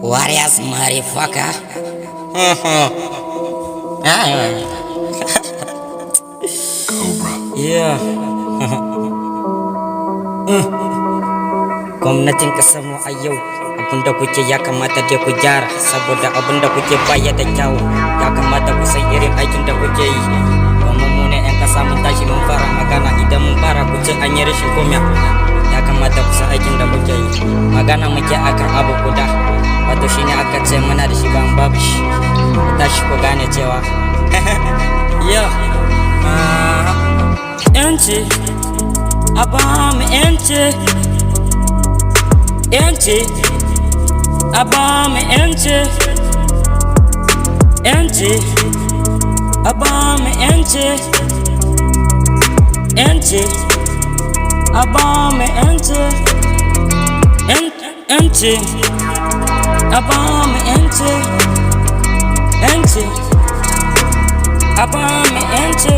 Warriors motherfucker. Cobra. Yeah. Gwamnatin kasar mu a yau abinda kuke ya kamata dai ku gyara, saboda abinda kuke baya da kyau. Ya kamata ku san irin aikin da kuke yi, domin mu ne 'yan kasa mun tashi mun fara magana. Idan mun fara ku ce an yi rashin komai, ya kamata ku san aikin da kuke yi. Magana muke akan abu guda, wato shine aka ce muna da shi ba mu babu shi. Ku tashi ku gane cewa yeah. Yanci abamu yanci, yanci abamu yanci, yanci abamu yanci, yanci abamu yanci, yanci abamu yanci, yanci abamu yanci.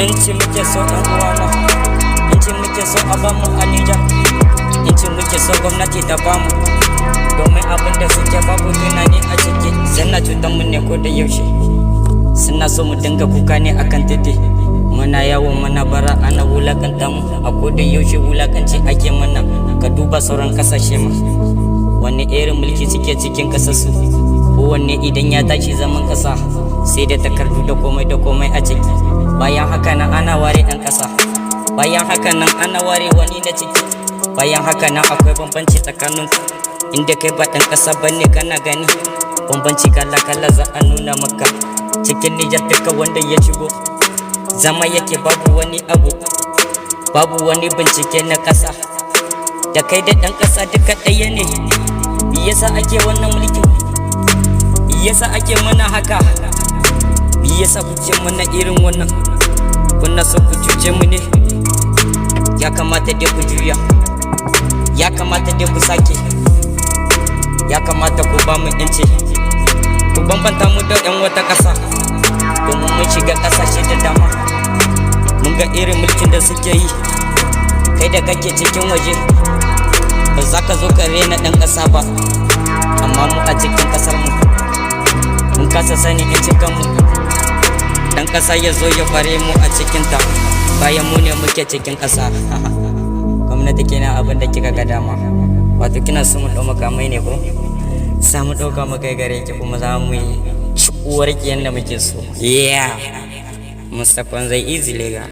Yanci muke so ɗan uwana, yanci muke so a bamu a Nijar, yanci muke so gwamnati ta bamu, domin abin da suke babu tunani a ciki. Suna cutar mu ne ko da yaushe, suna so mu dinga kuka ne akan titi. Muna yawo muna bara ana wulakanta mu, a ko da yaushe wulakanci ake mana. Ka duba sauran kasashe ma, wani irin mulki suke cikin kasarsu. Kowanne idan ya tashi zaman kasa sai da takardu da komai a ciki. Bayan haka nan ana ware ɗan ƙasa, bayan haka nan ana ware wani na ciki. Bayan haka nan akwai bambanci tsakanin ku, inda kai ba ɗan ƙasa bane kana gani. Bambanci kala za a nuna maka. Cikin Nijar duka wanda ya shigo zama yake babu wani abu, babu wani bincike na ƙasa. Da kai da ɗan ƙasa duka ɗaya ne. Me yasa ake wannan mulkin? Me yasa ake mana haka? Me yasa kuke mana irin wannan? Kuna so ku cuce mu ne? Ya kamata dai ku juya, ya kamata dai ku sake, ya kamata ku ba mu yanci, ku bambanta mu da 'yan wata ƙasa, domin mun shiga ƙasashe da dama mun ga irin mulkin da suke yi. Kai da kake cikin waje ba za ka zo ka rena ɗan ƙasa ba, amma mu a cikin ƙasar mu mun kasa sani yancin kanmu. Dan ƙasa ya zo ya fare mu a cikinta, bayan mu ne muke cikin ƙasa. Gwamnati kenan abin da kika ga dama, wato kina so mu ɗau makamai ne ko? Za mu ɗauka mu kai gare ki kuma za mu yi uwar ki yanda muke so. Yeah, Mustapha zai easy lega.